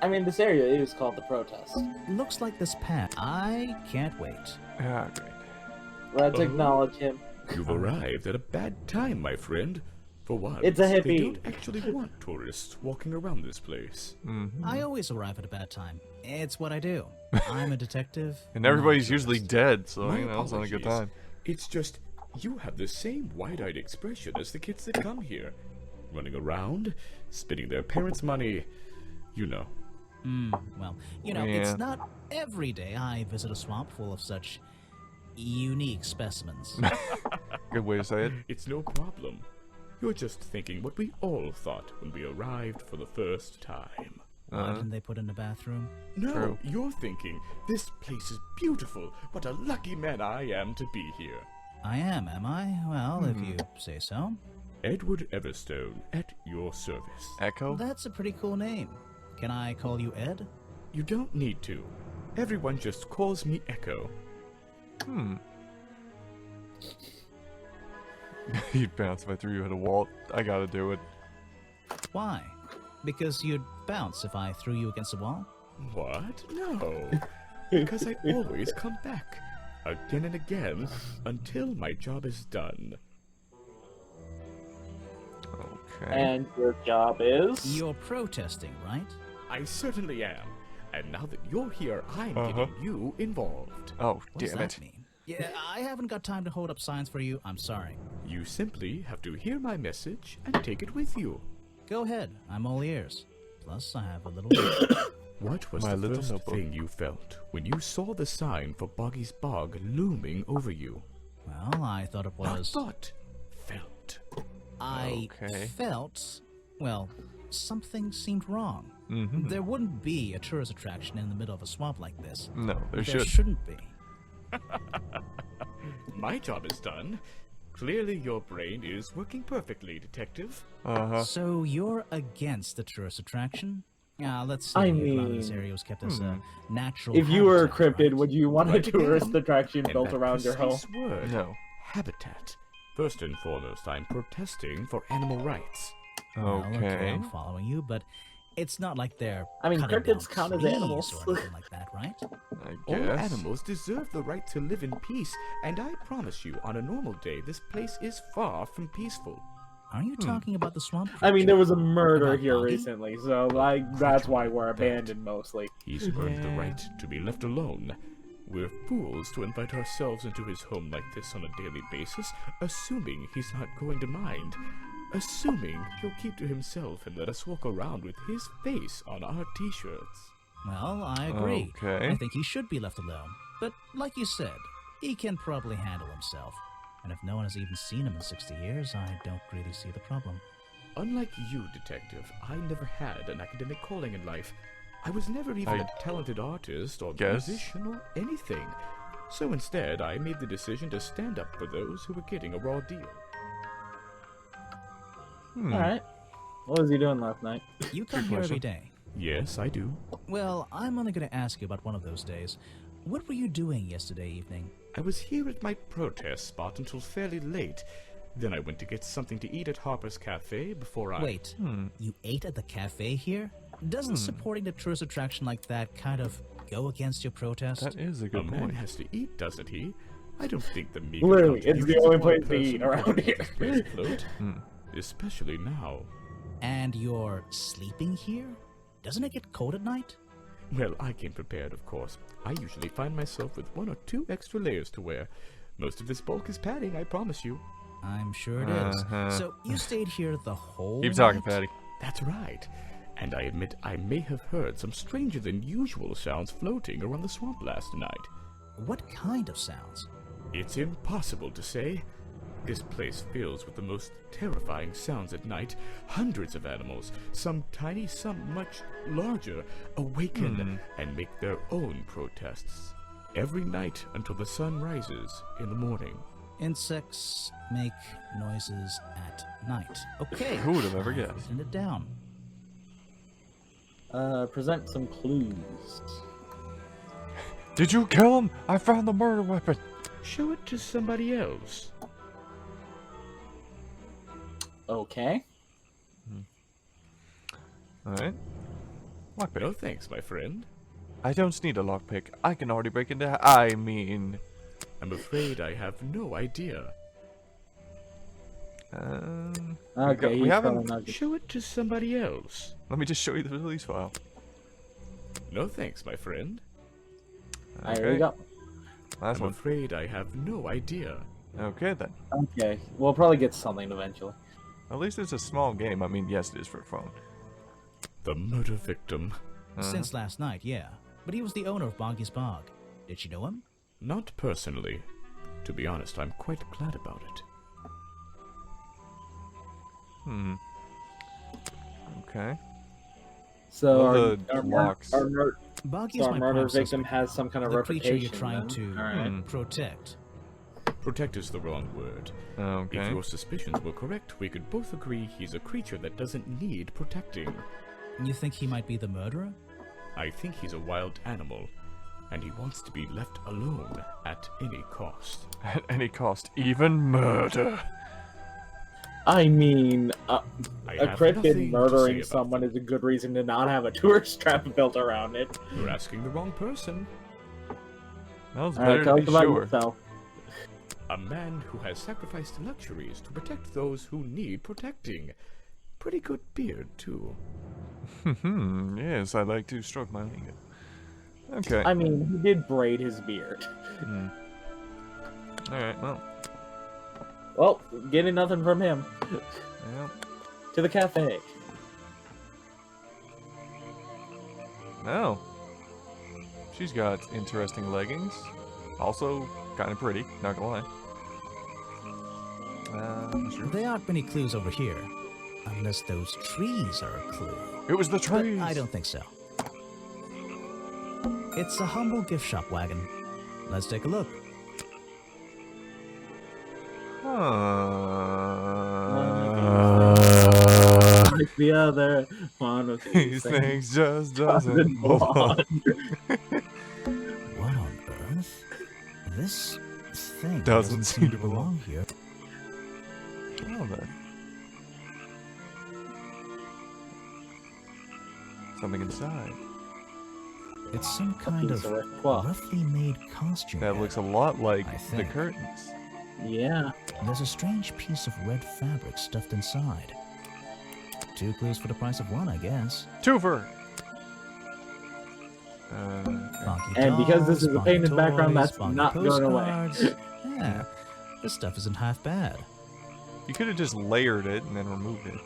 I mean, this area is called the Protest. Looks like this path. I can't wait. Yeah, great. Let's acknowledge him. You've arrived at a bad time, my friend. For once, It's a they hippie. don't actually want tourists walking around this place. I always arrive at a bad time. It's what I do. I'm a detective. And not a everybody's usually tourist. dead, so My you know, it's not a good apologies. time. It's just, you have the same wide-eyed expression as the kids that come here. Running around, spending their parents' money, you know. Well, you know, Yeah. it's not every day I visit a swamp full of such unique specimens. Good way to say it. It's no problem. You're just thinking what we all thought when we arrived for the first time. Why didn't they put in a bathroom? No, True. you're thinking, this place is beautiful. What a lucky man I am to be here. I am I? Well, if you say so. Edward Everstone, at your service. Echo? That's a pretty cool name. Can I call you Ed? You don't need to. Everyone just calls me Echo. You'd bounce if I threw you at a wall. I gotta do it. Why? Because you'd bounce if I threw you against a wall? What? No. Because I always come back. Again and again, until my job is done. Okay. And your job is? You're protesting, right? I certainly am. And now that you're here, I'm Uh-huh. getting you involved. Oh, What does damn that it. mean? Yeah, I haven't got time to hold up signs for you. I'm sorry. You simply have to hear my message and take it with you. Go ahead. I'm all ears. Plus, I have a little... What was My the little first notebook. thing you felt when you saw the sign for Boggy's Bog looming over you? Well, I thought it Not was... thought, felt. I Okay. felt... Well, something seemed wrong. There wouldn't be a tourist attraction in the middle of a swamp like this. No, there There should. shouldn't be. My job is done. Clearly your brain is working perfectly, Detective. Uh-huh. So you're against the tourist attraction? Let's see. I if this mean, area was kept as a natural If you were a habitat, cryptid, right? would you want a Right tourist again. attraction And built that around your home? precise word, No. habitat. First and foremost, I'm protesting for animal rights. Well, Okay. I'm following you, but it's not like they're I mean, cutting cryptids down count as trees animals. or anything like that, right? I All guess. animals deserve the right to live in peace, and I promise you, on a normal day, this place is far from peaceful. Are you talking about the swamp? I mean, there was a creature? murder About here Boggy? recently, so like that's why we're That. abandoned mostly. He's earned the right to be left alone. We're fools to invite ourselves into his home like this on a daily basis, assuming he's not going to mind. Assuming he'll keep to himself and let us walk around with his face on our t-shirts. Well, I agree. Okay. I think he should be left alone. But like you said, he can probably handle himself. And if no one has even seen him in 60 years, I don't really see the problem. Unlike you, Detective, I never had an academic calling in life. I was never even I a talented artist or guess. musician or anything. So instead, I made the decision to stand up for those who were getting a raw deal. Alright. What was he doing last night? You come Good here question. every day. Yes, I do. Well, I'm only going to ask you about one of those days. What were you doing yesterday evening? I was here at my protest spot until fairly late. Then I went to get something to eat at Harper's Cafe before I... Wait, you ate at the cafe here? Doesn't supporting the tourist attraction like that kind of go against your protest? That is a A good man point. has to eat, doesn't he? I don't think the meager Literally, it's the contributions only of one place to eat person around will make here. this place float. Especially now. And you're sleeping here? Doesn't it get cold at night? Well, I came prepared, of course. I usually find myself with 1 or 2 extra layers to wear. Most of this bulk is padding, I promise you. I'm sure it is. Uh-huh. So you stayed here the whole Keep talking, night? Patty. That's right. And I admit I may have heard some stranger than usual sounds floating around the swamp last night. What kind of sounds? It's impossible to say. This place fills with the most terrifying sounds at night. Hundreds of animals, some tiny, some much larger, awaken and make their own protests. Every night until the sun rises in the morning. Insects make noises at night. Okay. Who would have ever I've guessed? written it down. Present some clues. Did you kill him? I found the murder weapon. Show it to somebody else. Okay. Alright. Lockpick. No thanks, my friend. I don't need a lockpick. I can already break into. I mean. I'm afraid I have no idea. Okay, we he's haven't. probably not good. Show it to somebody else. Let me just show you the release file. No thanks, my friend. Alright, here we go. Last I'm one. afraid I have no idea. Okay then. Okay, we'll probably get something eventually. At least it's a small game. I mean, yes, it is for a phone. The murder victim. Since last night, yeah. But he was the owner of Boggy's Bog. Did you know him? Not personally. To be honest, I'm quite glad about it. Okay. So Well, the locks. Boggy So is our my murder prime victim suspect. has some kind of The reputation. creature you're trying then. to Alright. protect. Protect is the wrong word. Okay. If your suspicions were correct, we could both agree he's a creature that doesn't need protecting. You think he might be the murderer? I think he's a wild animal, and he wants to be left alone at any cost. At any cost, even murder. I mean, I a have cryptid nothing to say murdering about someone them. is a good reason to not have a tourist trap built around it. You're asking the wrong person. That was Alright, better tell to us be about sure. yourself. A man who has sacrificed luxuries to protect those who need protecting. Pretty good beard, too. Yes, I like to stroke my lingo. Okay. I mean, he did braid his beard. Alright, well. Well, getting nothing from him. Well. To the cafe. Oh. She's got interesting leggings. Also, kind of pretty, not gonna lie. Sure. There aren't many clues over here. Unless those trees are a clue. It was the But trees! I don't think so. It's a humble gift shop wagon. Let's take a look. Like the other one of These things just doesn't belong. What on earth? This thing Doesn't seem to belong here. Well then. Something inside. It's some kind of piece of red cloth. roughly made costume. That looks a lot like I the think. curtains. Yeah. There's a strange piece of red fabric stuffed inside. 2 clues for the price of 1, I guess. Twofer! Bonky And because this dolls, is a bonky painted background, toys, that's bonky not going away. postcards. Yeah, this stuff isn't half bad. You could have just layered it and then removed it.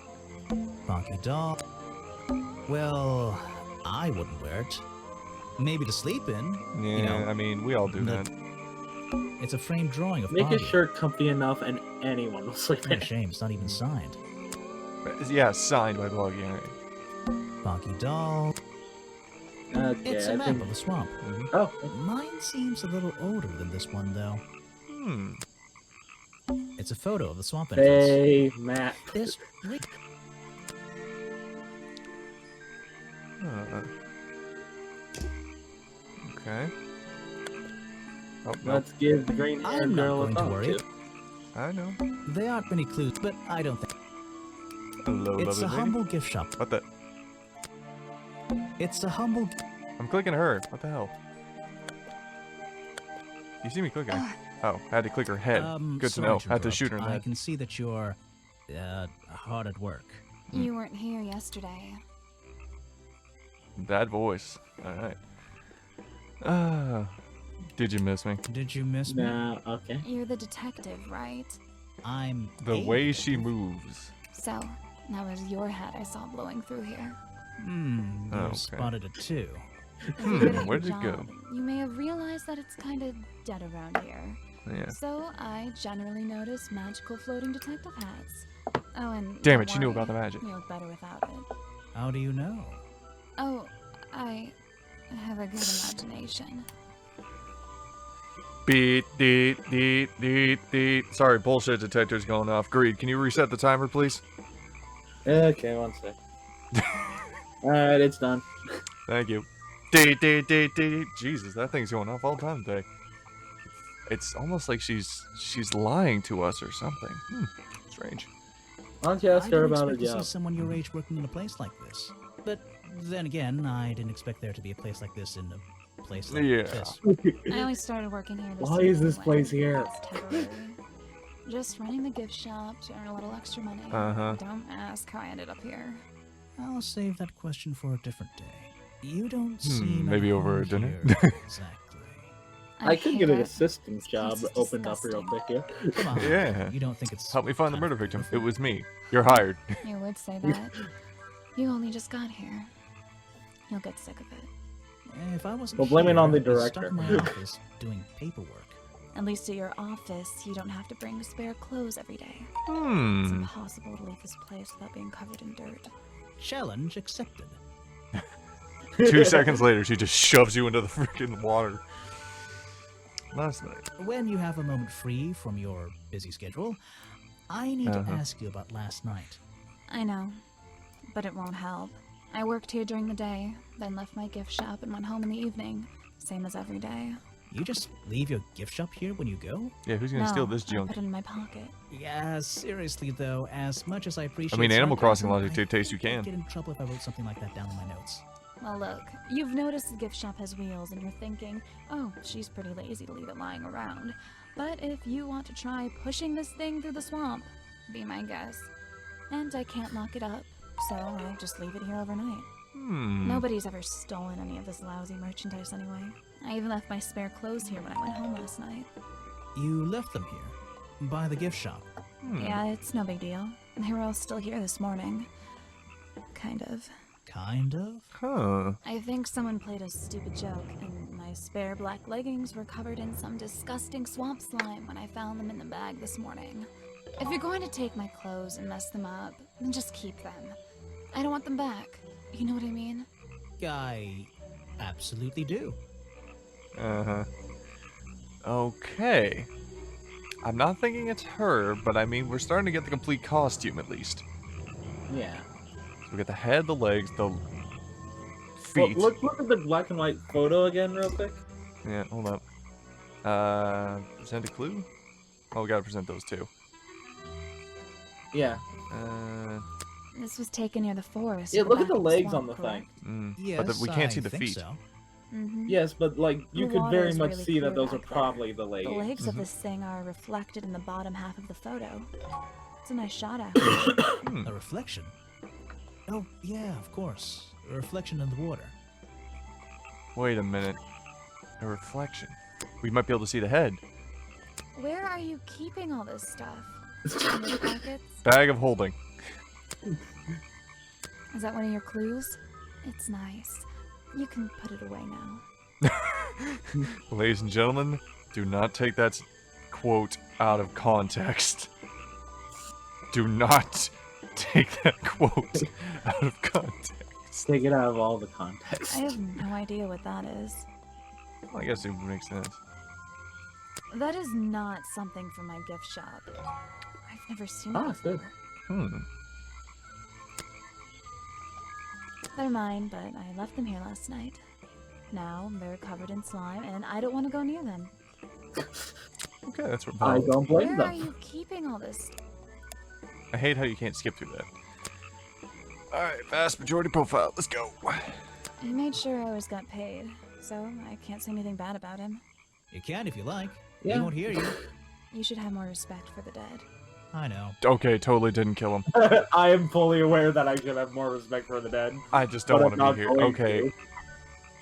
Bonky doll. Well, I wouldn't wear it. Maybe to sleep in. Yeah, You know, I mean, we all do the- that. It's a framed drawing of Make Bonky. his shirt comfy enough and anyone will sleep What in a it. shame, it's not even signed. Yeah, signed by Boggy. Bonky doll. Okay, It's a I map think... of the swamp. Oh, Mine seems a little older than this one, though. It's a photo of the swamp entrance. hey, Matt. This Okay. Oh, no. Let's give the green haired I'm not girl a going to thumb, worry. too. I know. There aren't many clues, but I don't think Hello, it's a lovely lady. humble gift shop. What the? It's a humble. I'm clicking her. What the hell? You see me clicking? Oh, I had to click her head. Good to sorry know. I had to interrupt. shoot her in the I head. can see that you're hard at work. You weren't here yesterday. Bad voice. Alright. Did you miss me? Did you miss me? Nah, okay. You're the detective, right? I'm The a way she detective. moves. So, that was your head I saw blowing through here. You Okay. spotted it too. If you're good at Where your did it go? job, You may have realized that it's kind of dead around here. Yeah. So, I generally notice magical floating detective hats. Oh, and Damn don't it, she knew worry, about the magic. You look better without it. How do you know? Oh, I have a good imagination. Beat, deet, deet, deet, deet. Sorry, bullshit detector's going off. Greed, can you reset the timer, please? Okay, one sec. Alright, it's done. Thank you. Deet, deet, deet, deet. Jesus, that thing's going off all the time today. It's almost like she's lying to us or something. Strange. Why don't you ask I her didn't about expect it, to yeah. see someone your age working in a place like this. But then again, I didn't expect there to be a place like this in a place like Yeah. this. I only started working here this Why year is this anyway. place here? It's temporary. Just running the gift shop to earn a little extra money. Uh-huh. Don't ask how I ended up here. I'll save that question for a different day. You don't seem maybe at over home dinner? here exactly. I could hate get an it. assistant's job This is opened up real disgusting. quick here. Come on. Yeah. You don't think it's Help me find the kind of murder victim. It pitiful? was me. You're hired. You would say that. You only just got here. You'll get sick of it. If I wasn't Well, blame it here, on the I'd be stuck director. in my office doing paperwork. At least at your office, you don't have to bring spare clothes every day. It's Hmm. impossible to leave this place without being covered in dirt. Challenge accepted. 2 seconds later, she just shoves you into the freaking water. Last night. When you have a moment free from your busy schedule, I need to Uh-huh. ask you about last night. I know, but it won't help. I worked here during the day, then left my gift shop and went home in the evening. Same as every day. You just leave your gift shop here when you go? Yeah, who's gonna No, steal this I junk? put it in my pocket. Yeah, seriously though, as much as I appreciate Animal Crossing sarcasm, logic I dictates you think I'd can. get in trouble if I wrote something like that down in my notes. Well, look, you've noticed the gift shop has wheels, and you're thinking, oh, she's pretty lazy to leave it lying around. But if you want to try pushing this thing through the swamp, be my guest. And I can't lock it up, so I just leave it here overnight. Hmm. Nobody's ever stolen any of this lousy merchandise anyway. I even left my spare clothes here when I went home last night. You left them here? By the gift shop? Yeah, it's no big deal. They were all still here this morning. Kind of. Kind of? Huh. I think someone played a stupid joke, and my spare black leggings were covered in some disgusting swamp slime when I found them in the bag this morning. If you're going to take my clothes and mess them up, then just keep them. I don't want them back. You know what I mean? I absolutely do. Uh-huh. Okay. I'm not thinking it's her, but I mean, we're starting to get the complete costume at least. Yeah. So we got the head, the legs, the Well, feet. look at the black and white photo again real quick. Yeah, hold up. Present a clue? Oh, we gotta present those two. Yeah. This was taken near the forest. Yeah, at look at back the of legs swamp, on the thing. correct? Yes, but we can't I see the think feet. so. Mm-hmm. Yes, but like you The could water very is much really see that clear those are back there. probably the legs. The legs Mm-hmm. of this thing are reflected in the bottom half of the photo. It's a nice shot at A reflection? Oh, yeah, of course. A reflection in the water. Wait a minute. A reflection. We might be able to see the head. Where are you keeping all this stuff? In your pockets? Bag of holding. Is that one of your clues? It's nice. You can put it away now. Ladies and gentlemen, do not take that quote out of context. Do not take that quote out of context. Take it out of all the context. I have no idea what that is. Well, I guess it makes sense. That is not something from my gift shop. I've never seen it Ah, before. good. They're mine, but I left them here last night. Now they're covered in slime, and I don't want to go near them. Okay, that's what I don't blame Where are them. you keeping all this? I hate how you can't skip through that. Alright, vast majority profile. Let's go. He made sure I always got paid, so I can't say anything bad about him. You can if you like. Yeah. He won't hear you. You should have more respect for the dead. I know. Okay, totally didn't kill him. I am fully aware that I should have more respect for the dead. I just don't but want I'm to not be here. going Okay, to.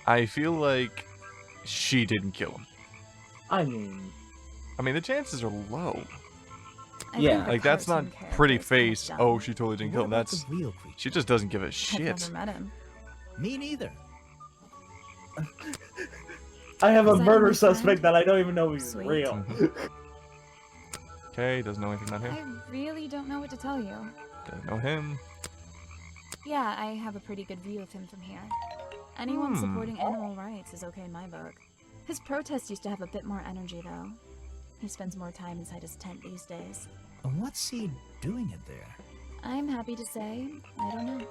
I feel like she didn't kill him. I mean, I mean, the chances are low. I Yeah. think the Like, that's not cartoon character pretty is kinda face. dumb. Oh, she totally didn't kill What him. about That's the real creature? she just doesn't give a I've shit. never met him. Me neither. I have a Is that murder your friend? suspect that I don't even know he's Sweet. real. Okay, doesn't know anything about I him. really don't know what to tell you. Doesn't know him. Yeah, I have a pretty good view of him from here. Anyone Hmm. supporting animal rights is okay in my book. His protest used to have a bit more energy, though. He spends more time inside his tent these days. What's he doing it there? I'm happy to say, I don't know.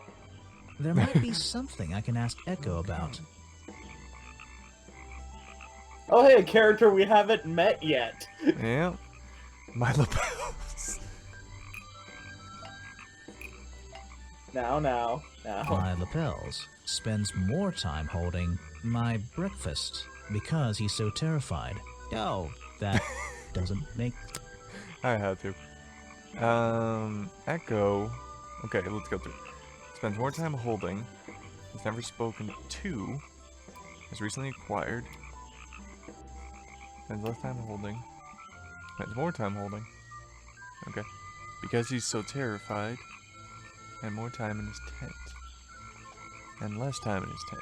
There might be something I can ask Echo about. Oh, hey, a character we haven't met yet. Yeah. My lapels. Now. my lapels, spends more time holding my breakfast because he's so terrified. Oh, that doesn't make... I had to. Echo. Okay, let's go through. Spends more time holding. Has never spoken to. Has recently acquired. Spends less time holding. Spends more time holding. Okay. Because he's so terrified. And more time in his tent. And less time in his tent.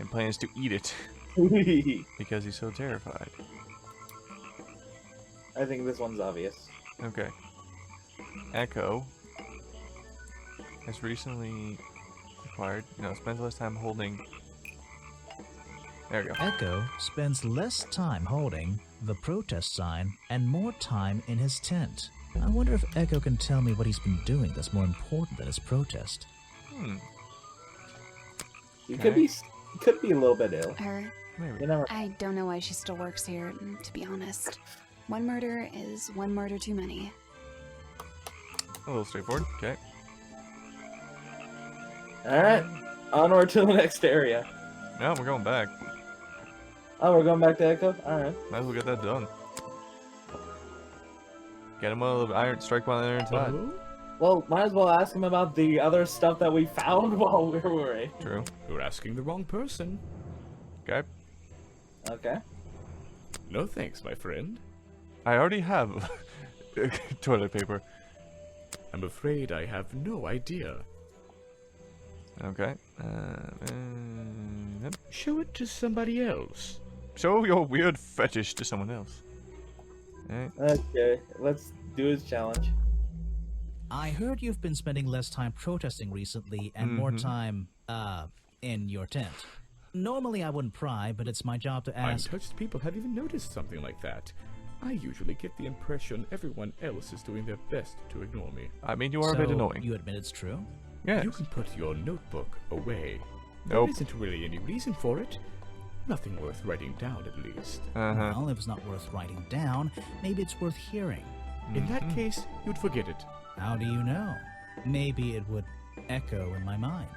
And plans to eat it. Because he's so terrified. I think this one's obvious. Okay. Echo has recently acquired, spends less time holding. There we go. Echo spends less time holding the protest sign and more time in his tent. I wonder if Echo can tell me what he's been doing that's more important than his protest. You Okay. could be a little bit ill. Her. Maybe. You never. I don't know why she still works here, to be honest. One murder is one murder too many. A little straightforward. Okay. All right, onward to the next area. Yeah, we're going back. Oh, we're going back to Echo. All right. Might as well get that done. Get him while the iron strike while they're inside. Oh? Well, might as well ask him about the other stuff that we found while we were away. True. You're asking the wrong person. Okay. Okay. No thanks, my friend. I already have toilet paper. I'm afraid I have no idea. Okay. Yep. Show it to somebody else. Show your weird fetish to someone else. Alright. Okay, let's do his challenge. I heard you've been spending less time protesting recently and more time, in your tent. Normally I wouldn't pry, but it's my job to ask... Untouched people have even noticed something like that. I usually get the impression everyone else is doing their best to ignore me. I mean, you are a bit annoying. You admit it's true? Yes. You can put your notebook away. Nope. There isn't really any reason for it. Nothing worth writing down, at least. Well, if it's not worth writing down, maybe it's worth hearing. In that case, you'd forget it. How do you know? Maybe it would echo in my mind.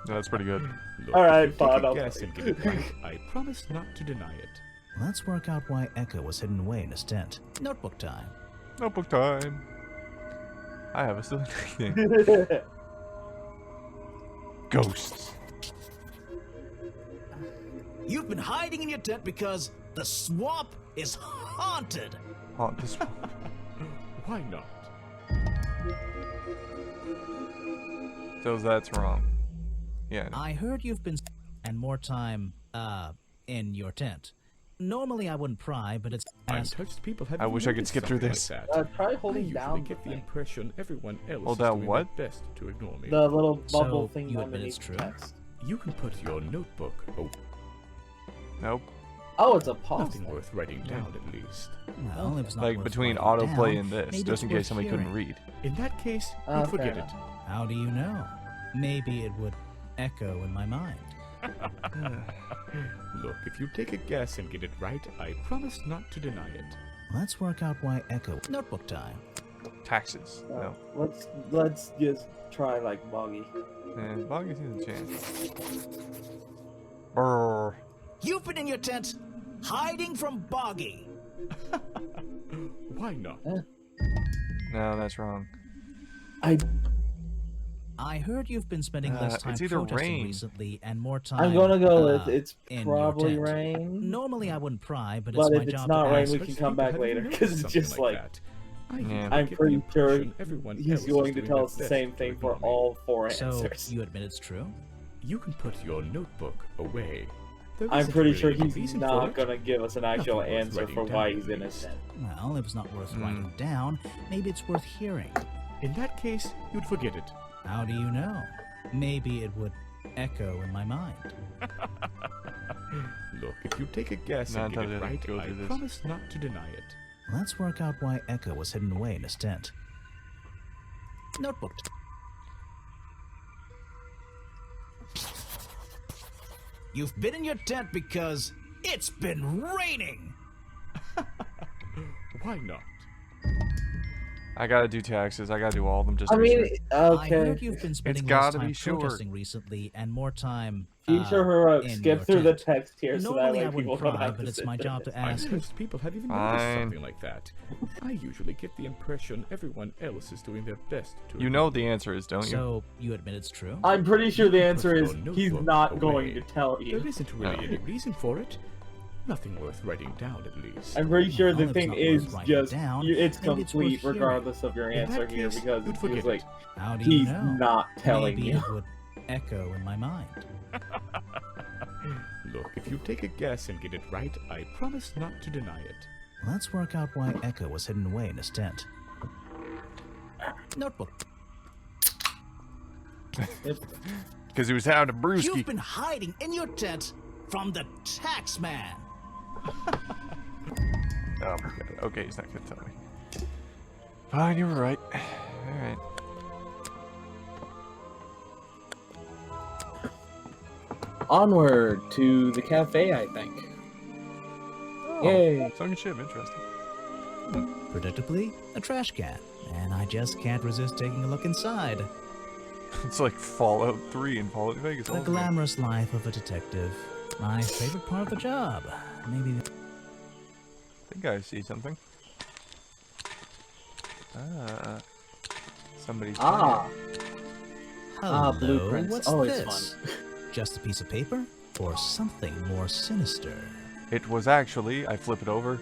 That's pretty good. Look, All right, if you take fine, a I'll guess and get it right, I promise not to deny it. Let's work out why Echo was hidden away in his tent. Notebook time. Notebook time. I have a silly nickname. Ghosts. You've been hiding in your tent because the swamp is haunted. Haunt this one. Why not? So that's wrong. Yeah. I heard you've been and more time, in your tent. Normally I wouldn't pry, but it's Untouched people have I even wish I could noticed skip through something this. like that. Try I holding usually down get the the, impression everyone else Hold is down doing what? their best to ignore me. the little bubble So, thing you admit underneath it's true? the text. You can put your notebook away. Nope. Oh, it's a pause. Nothing worth writing down, at least. well, if it's not Like worth between writing autoplay down, and this, maybe just it's in worth case somebody couldn't hearing. read. In that case, Oh, you'd forget fair it. How do you know? Maybe it would echo in my mind. Look, if you take a guess and get it right, I promise not to deny it. Let's work out why Echo. Notebook time. Taxes. No. Let's just try like Boggy. And Boggy seems a chance. Brrr. You've been in your tent, hiding from Boggy. Why not? No, that's wrong. I heard you've been spending less time it's either protesting rain. recently and more time. I'm gonna go with it's in your probably tent. rain. Normally I wouldn't pry, but But it's my if it's job not to rain, ask. we can come back later, 'cause it's just like- that. Yeah. I'm pretty sure everyone else he's is going to doing tell their us the best same to thing for ignore me. all four So answers. you admit it's true? You can put your notebook away. There I'm isn't pretty really sure any he's reason for not it. gonna give us an actual Nothing worth answer writing for down, why at he's least. innocent. Well, if it's not worth writing down, maybe it's worth hearing. In that case, you'd forget it. How do you know? Maybe it would echo in my mind. Look, if you take a guess Nah, and get totally it right, go I through this. promise not to deny it. Let's work out why Echo was hidden away in his tent. Notebook. You've been in your tent because it's been raining. Why not? I gotta do taxes. I gotta do all of them just I to be mean, sure. I okay. heard you've been spending less gotta time be short. protesting recently and more time. Teacher Heroic, in skip your through the tent. text here so that Normally way I people wouldn't don't pry, have but to it's sit my there. job to ask. Most people have even Fine. noticed something like that. I usually get the impression everyone else is doing their best to. You know the answer is, don't you? So you admit it's true? I'm pretty sure the answer is Put your he's notebook not going away. to tell you. There isn't really No. any reason for it. Nothing worth writing down, at least. I'm pretty sure Well, the if it's thing not is worth writing just down, it's maybe it's complete worth hearing. regardless of your In answer that here case, because you'd it's forget like it. How do you he's know? not telling Maybe you. it would echo in my mind. Look, if you take a guess and get it right, I promise not to deny it. Let's work out why Echo was hidden away in his tent. Notebook. Because he was having a brewski. You've been hiding in your tent from the tax man. Oh my god. Okay, he's not gonna tell me. Fine, you were right. Alright. Onward to the cafe, I think. Oh, Yay. Sunken ship, interesting. Predictably, a trash can. And I just can't resist taking a look inside. It's like Fallout 3 and Fallout Vegas. The all over again. glamorous life of a detective. My favorite part of the job. Maybe the I think I see something. Ah. Somebody's Ah, Hello, blueprints. What's Always this? Just a piece of paper? Or something more sinister? playing. It was actually, I flip it over,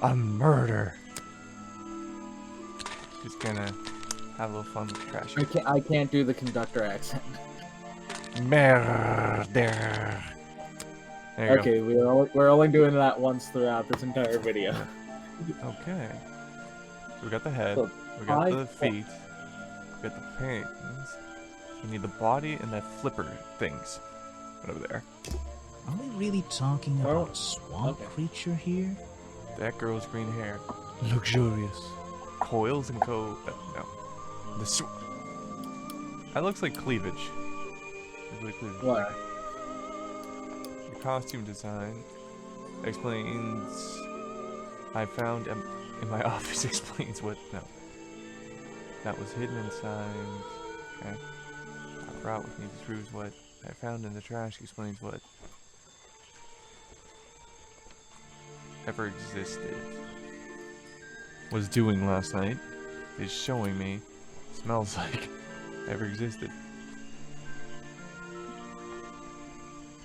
a murder. Just gonna have a little fun with the trash. I can't do the conductor accent. Murder. There you Okay, we're only doing that once throughout this entire video. go. Okay. So we got the head, So, we got the 5 feet, we got the hands. We need the body and the flipper things. Right over there. Are we really talking Well, about a swamp okay. creature here? That girl's green hair. Luxurious. Coils and no. That looks like cleavage. Looks like cleavage. What? The costume design explains. I found in my office explains what. No. That was hidden inside. Okay. I brought with me proves what I found in the trash explains what ever existed. Was doing last night is showing me smells like ever existed.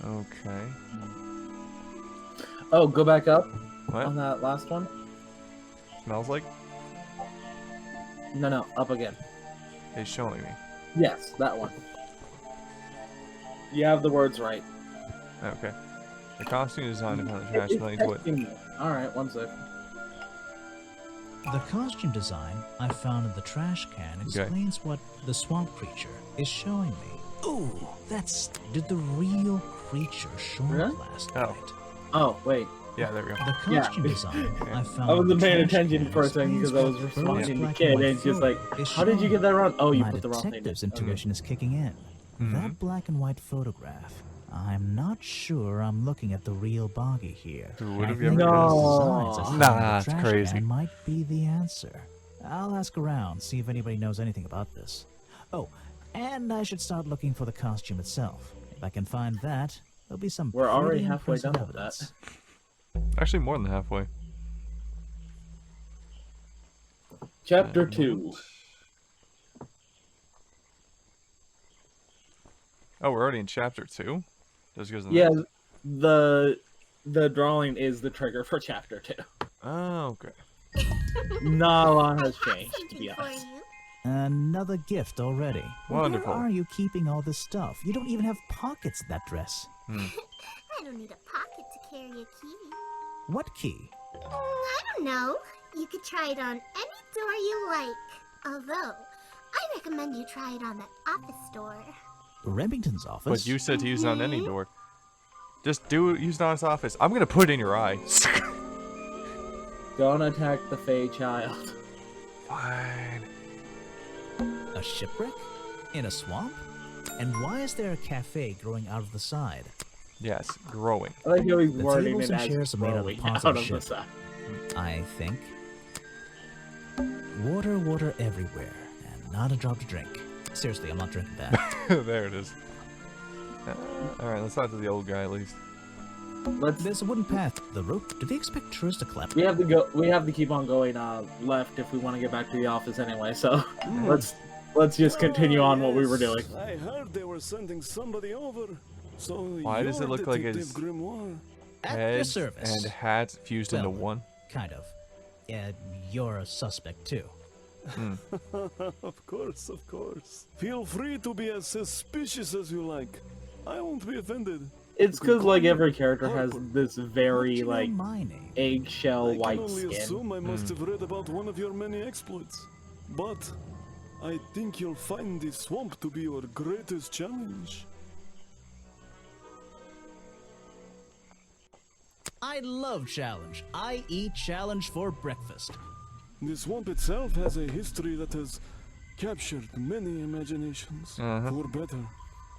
Okay. Oh, go back up What? on that last one. Smells like No, up again. is showing me. Yes, that one. You have the words right. Okay. The costume design of the trash explains what. Alright, one sec. The costume design I found in the trash can explains what the swamp creature is showing me. Ooh, did the real creature show Really? up last Oh. night? Oh, wait. Yeah, there we go. The Yeah. costume design I found I in wasn't the paying trash attention can for a second because I was explains what responding to black kid and white and she's like, photo is how did you showing get that wrong? Oh, you My put the wrong thing in. detective's intuition is kicking in. That black and white photograph. I'm not sure I'm looking at the real Boggy here. Who would have I think ever No. those designs I found in Nah, the that's trash crazy. can might be the answer. I'll ask around, see if anybody knows anything about this. Oh, and I should start looking for the costume itself. If I can find that, there'll be some We're already pretty halfway impressive done with that. evidence. Actually, more than halfway. Chapter 2. Oh, we're already in chapter 2? Just goes in Yeah, the- the drawing is the trigger for chapter 2. Oh, okay. Not a lot has changed, to be honest. Another gift already. Wonderful. Where are you keeping all this stuff? You don't even have pockets in that dress. I don't need a pocket to carry a key. What key? I don't know. You could try it on any door you like. Although, I recommend you try it on that office door. Remington's office? But you said to use it on any door. Just use it on his office. I'm gonna put it in your eye. Don't attack the Fey child. Fine. A shipwreck? In a swamp? And why is there a cafe growing out of the side? Yes, growing. I like how he's The wording tables it and as chairs are made out of growing parts out of of the the ship. side. I think. Water, water everywhere, and not a drop to drink. Seriously, I'm not drinking that. There it is. Alright, let's talk to the old guy at least. There's a wooden path. The rope. Do they expect tourists to collapse? We have to go. We have to keep on going left if we want to get back to the office anyway. So let's just continue on what we were doing. I heard they were sending somebody over. So Why does it look like Detective his Grimoire. At your head service. and hat fused into Well, one? Kind of. You're a suspect too. Of course, of course. Feel free to be as suspicious as you like. I won't be offended. It's because like every character has this What'd very you know like my name? eggshell I white can only skin. assume I must have read about one of your many exploits. But I think you'll find this swamp to be your greatest challenge. I love challenge. I eat challenge for breakfast. The swamp itself has a history that has captured many imaginations, for better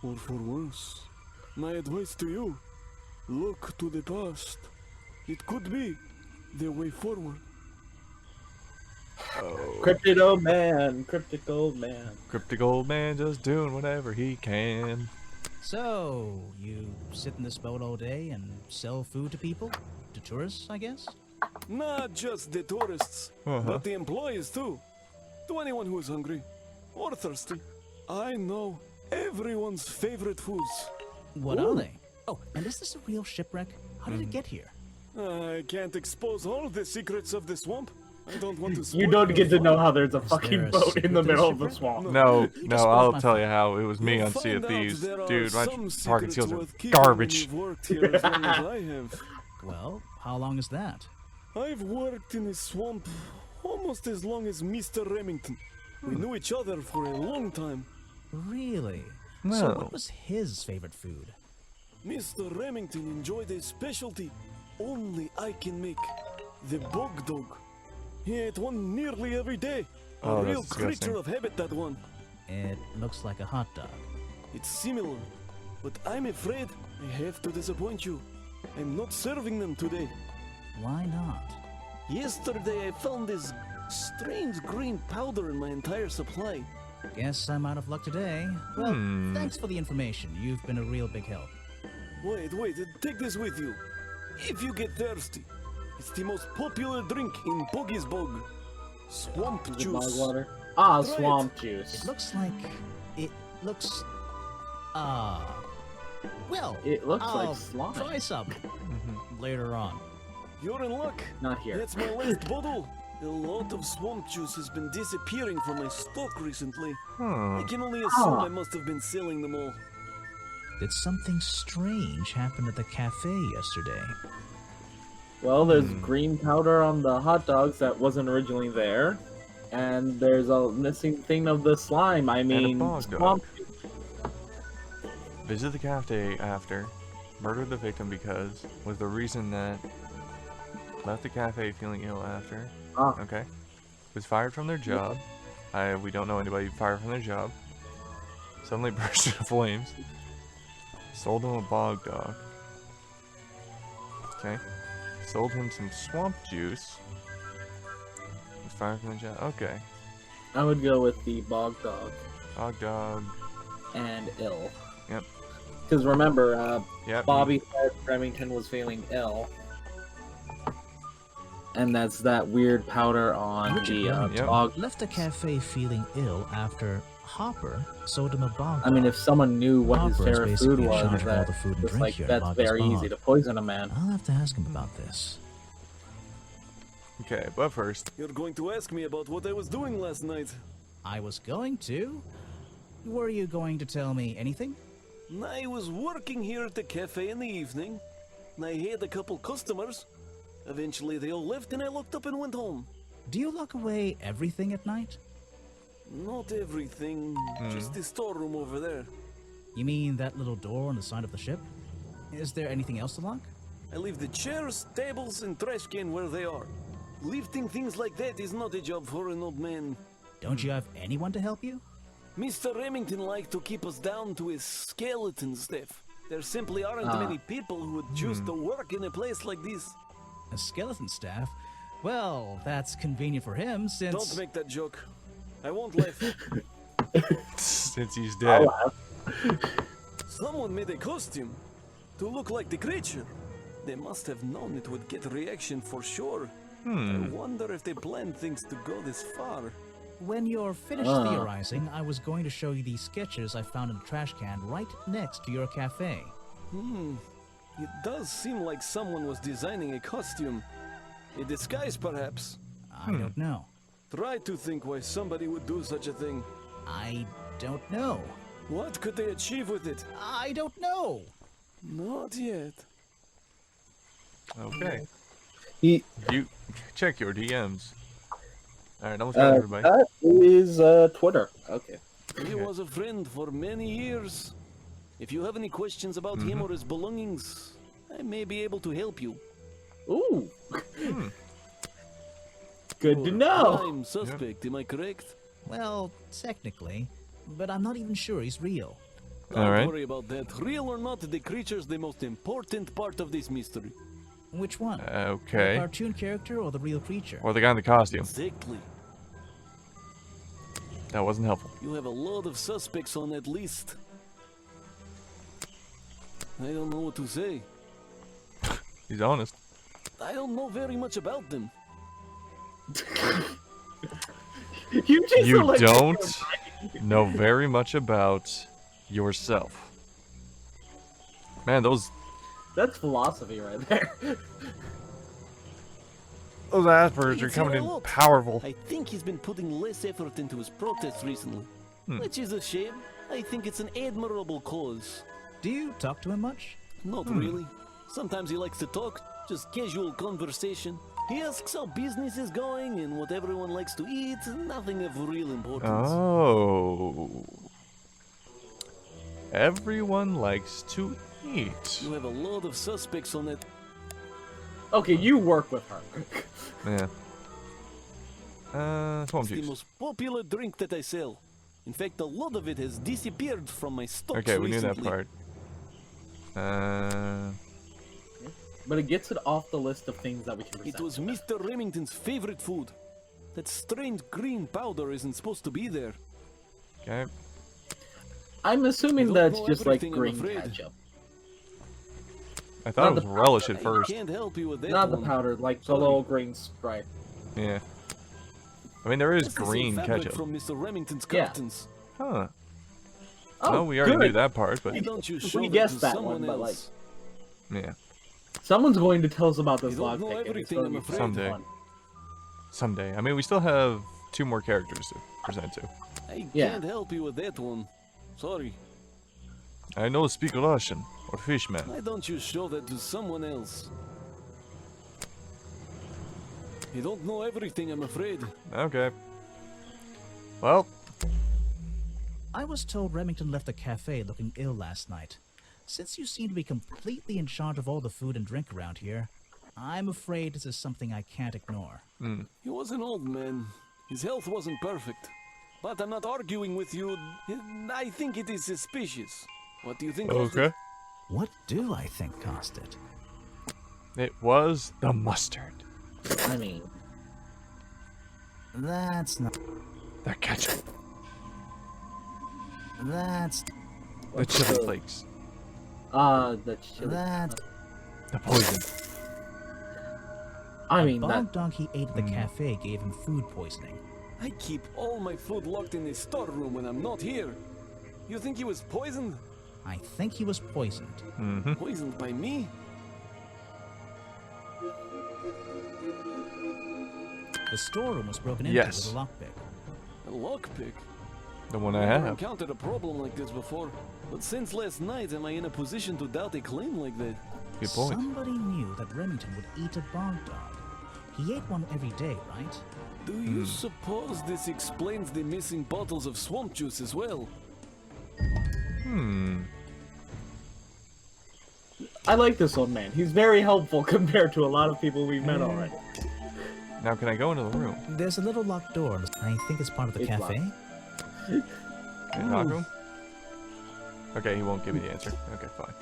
or for worse. My advice to you, look to the past. It could be the way forward. Cryptid old man, cryptic old man. Cryptic old man just doing whatever he can. So, you sit in this boat all day and sell food to people? To tourists, I guess? Not just the tourists, but the employees too. To anyone who is hungry or thirsty. I know everyone's favorite foods. What are they? Oh, and is this a real shipwreck? How did it get here? I can't expose all the secrets of the swamp. I don't want to spoil You don't your get to know fun. how there's a there fucking a boat in the secret middle of the shipwreck? swamp. No, You no, just I'll spoiled my tell you how. It was me You'll on Sea of find out Thieves. there are Dude, my some target secrets seals are worth keeping when garbage. you've worked here as long as I have. Well, how long is that? I've worked in the swamp almost as long as Mr. Remington. We knew each other for a long time. Really? So No. what was his favorite food? Mr. Remington enjoyed a specialty only I can make. The bog dog. He ate one nearly every day. A Oh, that's real disgusting. creature of habit, that one. It looks like a hot dog. It's similar, but I'm afraid I have to disappoint you. I'm not serving them today. Why not? Yesterday I found this strange green powder in my entire supply. Guess I'm out of luck today. Well, thanks for the information. You've been a real big help. Wait, take this with you. If you get thirsty, it's the most popular drink in Boggy's Bog. Swamp Is it juice. bog water? Ah, Try it. swamp juice. It looks well, It looks I'll like slime. try some later on. You're in luck. Not here. That's my last bottle. A lot of swamp juice has been disappearing from my stock recently. I can only assume I must have been selling them all. Did something strange happen at the cafe yesterday? Well, there's green powder on the hot dogs that wasn't originally there. And there's a missing thing of the slime. I mean, bog dog. swamp. Visit the cafe after. Murdered the victim because was the reason that left the cafe feeling ill after. Ah. Okay. Was fired from their job. We don't know anybody fired from their job. Suddenly burst into flames. Sold him a bog dog. Okay. Sold him some swamp juice. Was fired from the job. Okay. I would go with the bog dog Bog dog. and ill. Yep. Because remember, Yep. Bobby said Remington was feeling ill. And that's that weird powder on the Yep. bog. Left the cafe feeling ill after Hopper sold him a bog I mean, dog. if someone knew what his Hopper is favorite food basically in was, charge of all that the food and it's drink like here at that's Boggy's very Bog. easy to poison a man. I'll have to ask him about this. Okay, but first, You're going to ask me about what I was doing last night. I was going to. Were you going to tell me anything? I was working here at the cafe in the evening. I had a couple customers. Eventually they all left and I locked up and went home. Do you lock away everything at night? Not everything, just the storeroom over there. You mean that little door on the side of the ship? Is there anything else to lock? I leave the chairs, tables, and trash can where they are. Lifting things like that is not a job for an old man. Don't you have anyone to help you? Mr. Remington liked to keep us down to his skeleton staff. There simply aren't many people who would choose to work in a place like this. A skeleton staff? Well, that's convenient for him since... Don't make that joke. I won't laugh. Since he's dead. Someone made a costume to look like the creature. They must have known it would get a reaction for sure. I wonder if they planned things to go this far. When you're finished theorizing, I was going to show you these sketches I found in a trash can right next to your cafe. It does seem like someone was designing a costume. A disguise, perhaps. I don't know. Try to think why somebody would do such a thing. I don't know. What could they achieve with it? I don't know. Not yet. Okay. He, You check your DMs. Alright, almost got everybody. that is Twitter. Okay. He was a friend for many years. If you have any questions about him or his belongings, I may be able to help you. Ooh. Good to know. I'm suspect, am I correct? Well, technically, but I'm not even sure he's real. Don't Alright. worry about that. Real or not, the creature's the most important part of this mystery. Which one? The Okay. cartoon character or the real creature? Or the guy in the costume. Exactly. That wasn't helpful. You have a lot of suspects on that list. I don't know what to say. He's honest. I don't know very much about them. You just You like- don't know very much about yourself. Man, those That's philosophy right there. Aspergers are It's coming a in lot. powerful. I think he's been putting less effort into his protests recently. Which is a shame. I think it's an admirable cause. Do you talk to him much? Not really. Sometimes he likes to talk, just casual conversation. He asks how business is going and what everyone likes to eat, nothing of real importance. Oh. Everyone likes to eat. You have a lot of suspects on that. Okay, you work with her. Yeah. Swamp It's the juice. most popular drink that I sell. In fact, a lot of it has disappeared from my stocks Okay, we knew that recently. part. But it gets it off the list of things that we can present. It was Mr. Remington's favorite food. That strange green powder isn't supposed to be there. Okay. I'm assuming I don't that's know just like everything, I'm green afraid. ketchup. I thought Not it was relish at I first. can't help you with that Not the one. powder, like the Sorry. little green stripe. Yeah. I mean, there is That's the same green fabric ketchup. from Mr. Remington's Yeah. cartons. Huh. Oh, Well, we already good. knew that part, but Why don't you show We that guessed to that someone one, but, like, else? yeah. Someone's going to tell us about this You don't log know pick, and it's everything, gonna I'm be afraid. Someday. fun. Someday. I mean, we still have 2 more characters to present to. I Yeah. can't help you with that one. Sorry. I know speak Russian or fishman. Why don't you show that to someone else? You don't know everything, I'm afraid. Okay. Well, I was told Remington left the cafe looking ill last night. Since you seem to be completely in charge of all the food and drink around here, I'm afraid this is something I can't ignore. He was an old man. His health wasn't perfect. But I'm not arguing with you. I think it is suspicious. What do you think? Austin? okay. What do I think caused it? It was the mustard. I mean, That's not... The ketchup. That's... The chili flakes. the chili. That... The poison. I mean, Bog that. dog he ate at the cafe gave him food poisoning. I keep all my food locked in the storeroom when I'm not here. You think he was poisoned? I think he was poisoned. Poisoned by me? The storeroom was broken into Yes. with a lockpick. A lockpick? The one I I've never have. encountered a problem like this before. But since last night, am I in a position to doubt a claim like that? Good point. Somebody knew that Remington would eat a bog dog. He ate one every day, right? Do you suppose this explains the missing bottles of swamp juice as well? I like this old man. He's very helpful compared to a lot of people we've met already. Now, can I go into the room? There's a little locked door. I think it's part of the It's cafe. Can I knock him? Okay, he won't give me the answer. Okay, fine.